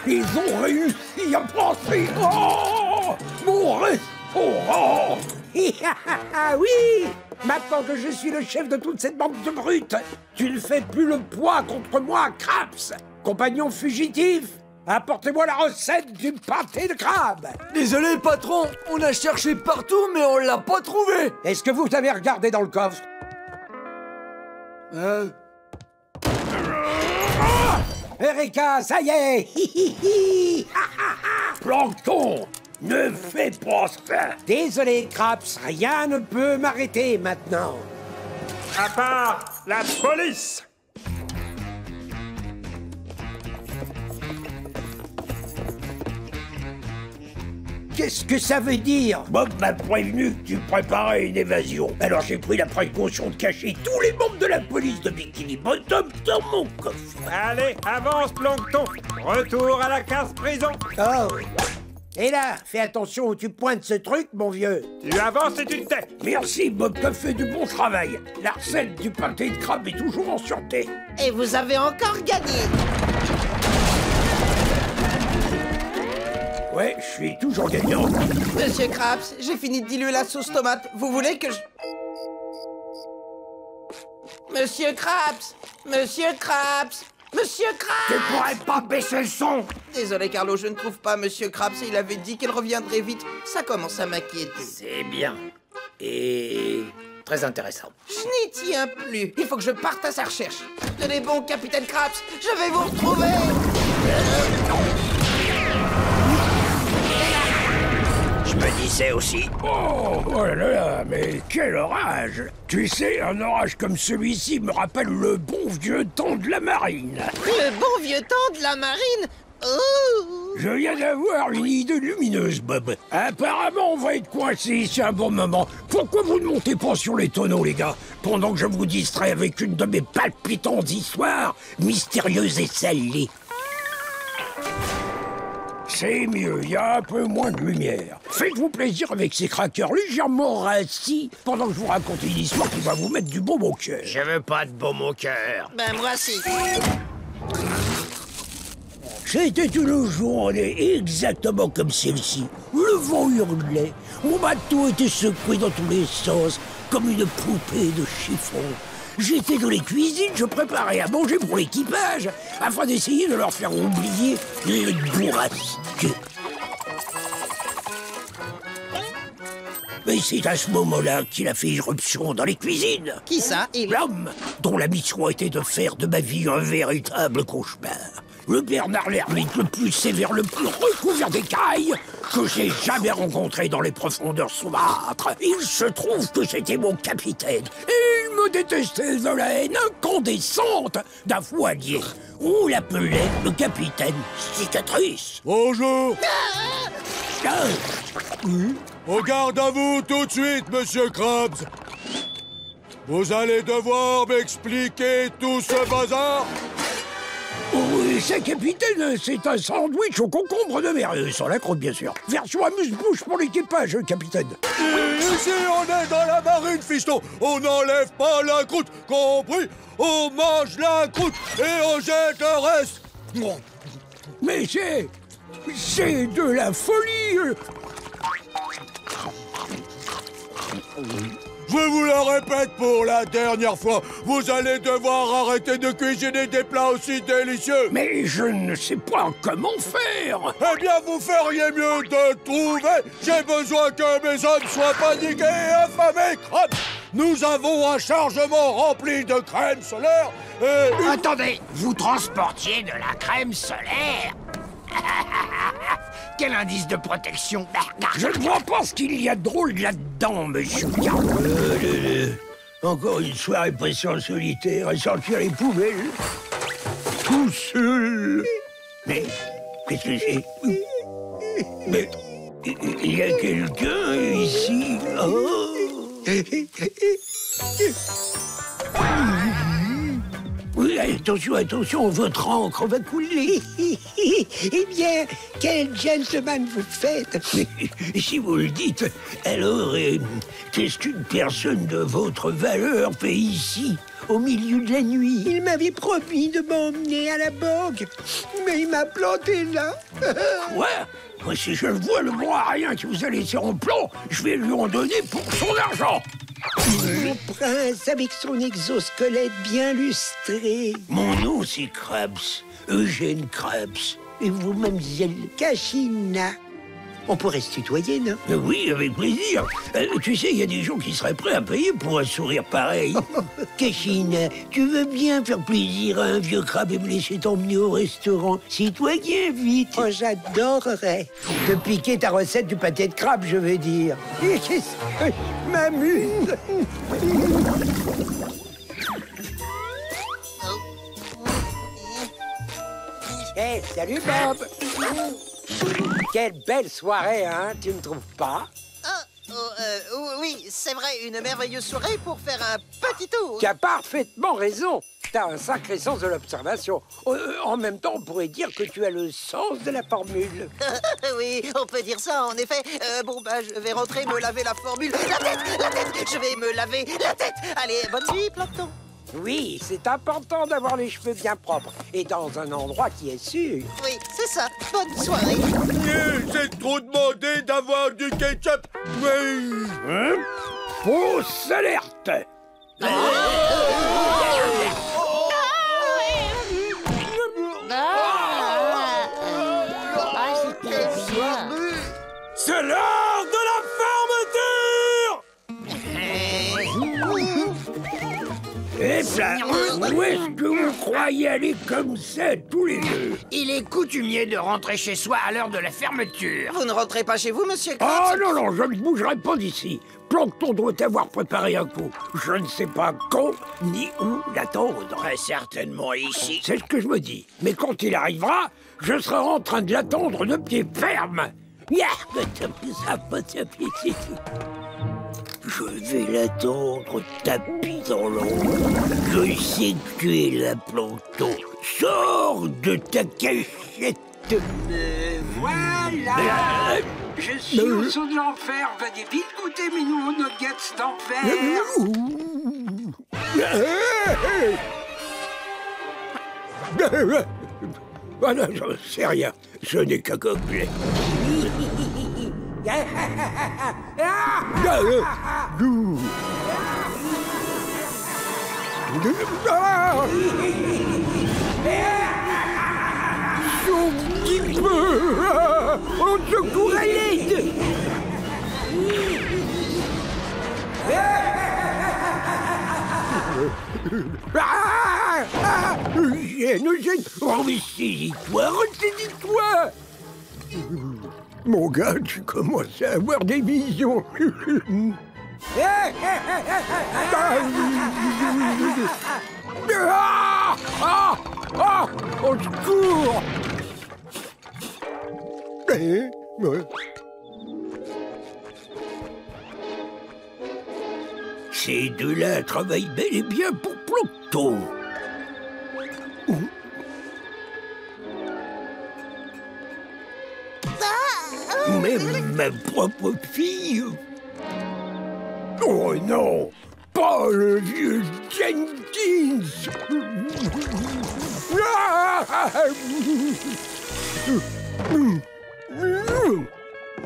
Ils ont réussi à passer mon restaurant. Oui! Maintenant que je suis le chef de toute cette bande de brutes, tu ne fais plus le poids contre moi, Krabs. Compagnon fugitif, apportez-moi la recette du pâté de crabe. Désolé, patron, on a cherché partout, mais on l'a pas trouvé. Est-ce que vous avez regardé dans le coffre? Eureka, ça y est! Plancton, ne fais pas ça! Désolé, Krabs, rien ne peut m'arrêter maintenant. À part la police! Qu'est-ce que ça veut dire? Bob m'a prévenu que tu préparais une évasion. Alors j'ai pris la précaution de cacher tous les membres de la police de Bikini Bottom dans mon coffre. Allez, avance, Plancton! Retour à la case prison! Oh! Et là, fais attention où tu pointes ce truc, mon vieux. Tu avances et tu te tais. Merci, Bob, t'as fait du bon travail. La recette du pâté de crabe est toujours en sûreté. Et vous avez encore gagné. Ouais, je suis toujours gagnant. Monsieur Krabs, j'ai fini de diluer la sauce tomate. Vous voulez que je... Monsieur Krabs! Monsieur Krabs! Monsieur Krabs! Tu pourrais pas baisser le son? Désolé, Carlo, je ne trouve pas Monsieur Krabs. Il avait dit qu'il reviendrait vite. Ça commence à m'inquiéter. C'est bien. Et... très intéressant. Je n'y tiens plus. Il faut que je parte à sa recherche. Tenez bon, capitaine Krabs. Je vais vous retrouver. Je me disais aussi... Oh là là, mais quel orage! Tu sais, un orage comme celui-ci me rappelle le bon vieux temps de la marine. Le bon vieux temps de la marine? Oh! Je viens d'avoir une idée lumineuse, Bob. Apparemment, on va être coincé ici un bon moment. Pourquoi vous ne montez pas sur les tonneaux, les gars, pendant que je vous distrais avec une de mes palpitantes histoires, mystérieuses et salées? C'est mieux, il y a un peu moins de lumière. Faites-vous plaisir avec ces crackers légèrement rassis pendant que je vous raconte une histoire qui va vous mettre du baume au cœur. Je veux pas de baume au cœur. Ben moi si. C'était une journée exactement comme celle-ci. Le vent hurlait, mon bateau était secoué dans tous les sens, comme une poupée de chiffon. J'étais dans les cuisines, je préparais à manger pour l'équipage, afin d'essayer de leur faire oublier les bourrasques. Mais c'est à ce moment-là qu'il a fait irruption dans les cuisines. Qui ça? L'homme dont la mission était de faire de ma vie un véritable cauchemar. Le Bernard l'ermite le plus sévère, le plus recouvert d'écailles que j'ai jamais rencontré dans les profondeurs saumâtres. Il se trouve que c'était mon capitaine. Et il me détestait de la haine incandescente d'un voilier. On l'appelait le capitaine Cicatrice. Bonjour. Ah. On garde à vous tout de suite, monsieur Krabs. Vous allez devoir m'expliquer tout ce bazar. Oui, c'est capitaine, c'est un sandwich au concombre de mer, sans la croûte bien sûr. Version amuse-bouche pour l'équipage, capitaine. Et ici, on est dans la marine, fiston. On n'enlève pas la croûte, compris? On mange la croûte et on jette le reste. Mais c'est de la folie. Je vous le répète pour la dernière fois, vous allez devoir arrêter de cuisiner des plats aussi délicieux. Mais je ne sais pas comment faire. Eh bien, vous feriez mieux de trouver. J'ai besoin que mes hommes soient paniqués et affamés. Nous avons un chargement rempli de crème solaire et... Attendez, vous transportiez de la crème solaire? Quel indice de protection? Je ne vois pas ce qu'il y a de drôle là-dedans, monsieur. Encore une soirée passée en solitaire à sortir les poubelles. Tout seul. Mais qu'est-ce que c'est? Mais il y a quelqu'un ici. Oh. Oui, attention, attention, votre encre va couler. Eh bien, quel gentleman vous faites? Mais si vous le dites, alors, qu'est-ce qu'une personne de votre valeur fait ici, au milieu de la nuit? Il m'avait promis de m'emmener à la banque, mais il m'a planté là. Quoi? Moi, si je le vois, le bon à rien qui vous a laissé en plan, je vais lui en donner pour son argent. Mon prince, avec son exosquelette bien lustré. Mon nom, c'est Krabs, Eugène Krabs. Et vous, mademoiselle Kachina? On pourrait se tutoyer, non? Oui, avec plaisir. Tu sais, il y a des gens qui seraient prêts à payer pour un sourire pareil. Kachina, tu veux bien faire plaisir à un vieux crabe et me laisser t'emmener au restaurant? Citoyen, vite. Oh, j'adorerais te piquer ta recette du pâté de crabe, je veux dire. Qu'est-ce que je m'amuse. Hey, salut Bob. Quelle belle soirée, hein, tu ne trouves pas? Oui, c'est vrai, une merveilleuse soirée pour faire un petit tour. Tu as parfaitement raison. T'as un sacré sens de l'observation. En même temps, on pourrait dire que tu as le sens de la formule. Oui, on peut dire ça, en effet. Bon, bah, je vais rentrer me laver la formule. La tête! Je vais me laver la tête. Allez, bonne nuit, Plancton. Oui, c'est important d'avoir les cheveux bien propres et dans un endroit qui est sûr. Oui, c'est ça. Bonne soirée. C'est trop demandé d'avoir du ketchup. Mais... Hein? Fausse alerte. C'est l'heure de la Eh bien, où est-ce que vous croyez aller comme ça, tous les deux? Il est coutumier de rentrer chez soi à l'heure de la fermeture. Vous ne rentrez pas chez vous, monsieur Krabs? Oh non, non, je ne bougerai pas d'ici. Plancton doit avoir préparé un coup. Je ne sais pas quand ni où l'attendre. Très certainement ici. C'est ce que je me dis. Mais quand il arrivera, je serai en train de l'attendre de pied ferme. Je vais l'attendre tapis dans l'ombre. Je sais que tu es là, Plancton. Sors de ta cachette. Voilà. Je suis au saut de l'enfer. Venez vite goûter mes nouveaux nuggets d'enfer. Ah non, j'en sais rien. Je n'ai qu'un gobelet. Son petit peu. Au secours à l'aide. Gêne. Oh, mais saisis-toi, ressaisis-toi. Mon gars, tu commences à avoir des visions. Au secours. Ces deux-là travaillent bel et bien pour Plancton. Même ma propre fille. Oh non, pas le vieux Jenkins.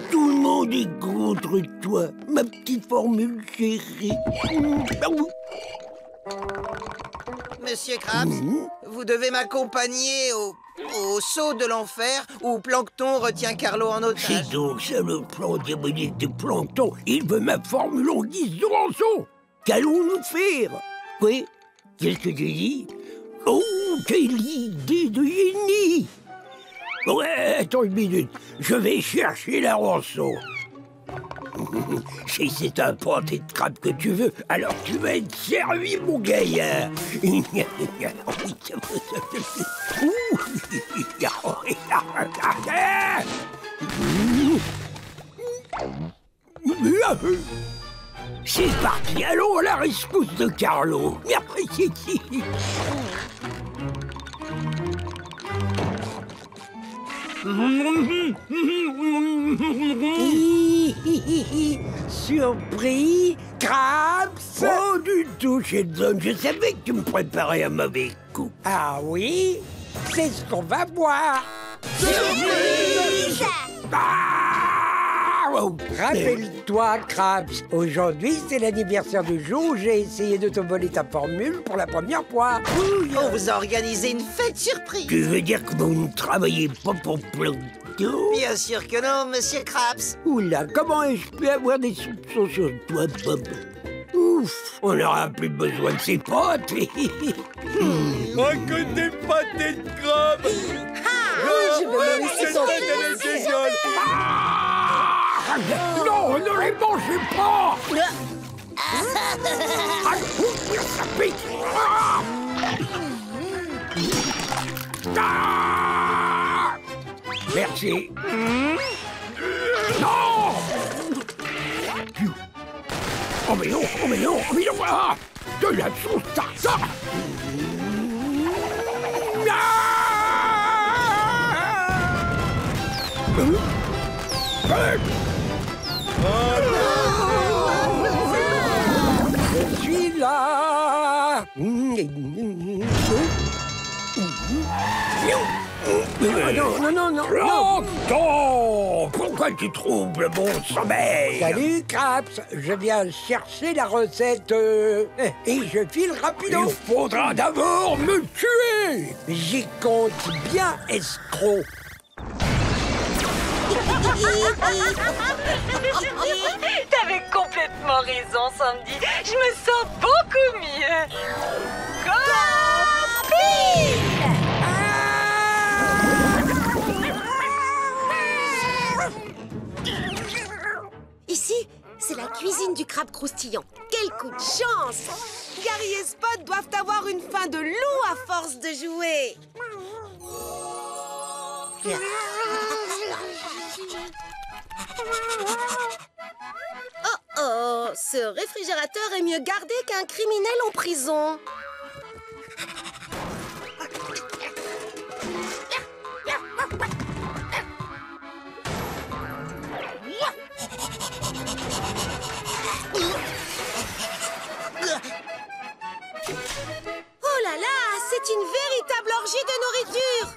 Tout le monde est contre toi, ma petite formule chérie. Monsieur Krabs, vous devez m'accompagner au saut de l'enfer où Plancton retient Carlo en otage. C'est donc ça le plan diabolique de Plancton. Il veut ma formule en guise de rançon. Qu'allons-nous faire? Oui, qu'est-ce que tu dis? Oh, quelle idée de génie! Ouais, attends une minute, je vais chercher la rançon. Si c'est un pâté de crabe que tu veux, alors tu vas être servi, mon gaillard. C'est parti, allons à la rescousse de Carlo. Surpris, Krabs? Oh, du tout, Sheldon. Je savais que tu me préparais un mauvais coup. Ah oui? C'est ce qu'on va voir. Surprise! Rappelle-toi, Krabs, aujourd'hui c'est l'anniversaire du jour où j'ai essayé de te voler ta formule pour la première fois. On vous a organisé une fête surprise. Tu veux dire que vous ne travaillez pas pour Plancton? Bien sûr que non, monsieur Krabs. Oula, comment ai-je pu avoir des soupçons sur toi, Bob? Ouf, on n'aura plus besoin de ses potes. Oh, que des pâtés de crabe. Je vais me laisser tomber. Non, ne les mangez pas. Ça pique. Merci. Non. Oh mais non, oh mais non, oh mais non. Ah, de la sauce tartare. Je suis là. Non. Plancton! Pourquoi tu troubles mon sommeil? Salut, Krabs. Je viens chercher la recette et je file rapido. Il faudra d'abord me tuer. J'y compte bien, escroc. T'avais complètement raison, Sandy. Je me sens beaucoup mieux. Ici, c'est la cuisine du crabe croustillant. Quel coup de chance! Gary et Spot doivent avoir une faim de loup à force de jouer. Oh, ce réfrigérateur est mieux gardé qu'un criminel en prison. Oh là là, c'est une véritable orgie de nourriture.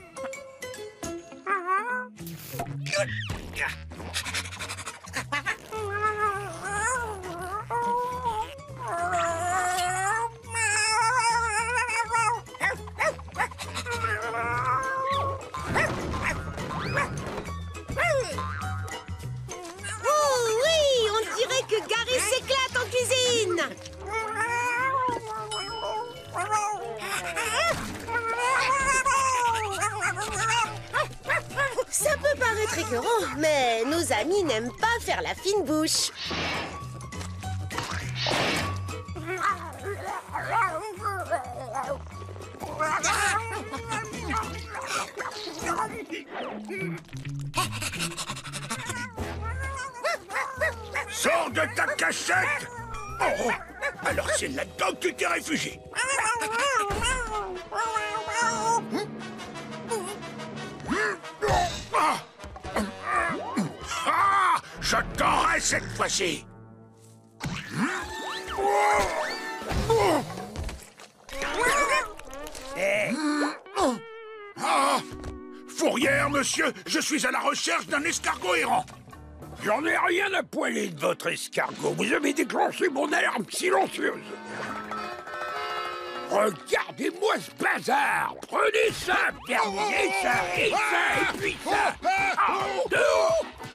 être écœurant, mais nos amis n'aiment pas faire la fine bouche. Sors de ta cachette! Oh, alors c'est là-dedans que tu t'es réfugié. Ah, je t'aurai cette fois-ci. Ah, fourrière, monsieur, je suis à la recherche d'un escargot errant. J'en ai rien à poiler de votre escargot. Vous avez déclenché mon alarme silencieuse. Regardez-moi ce bazar. Prenez ça, terminez ça, et ça,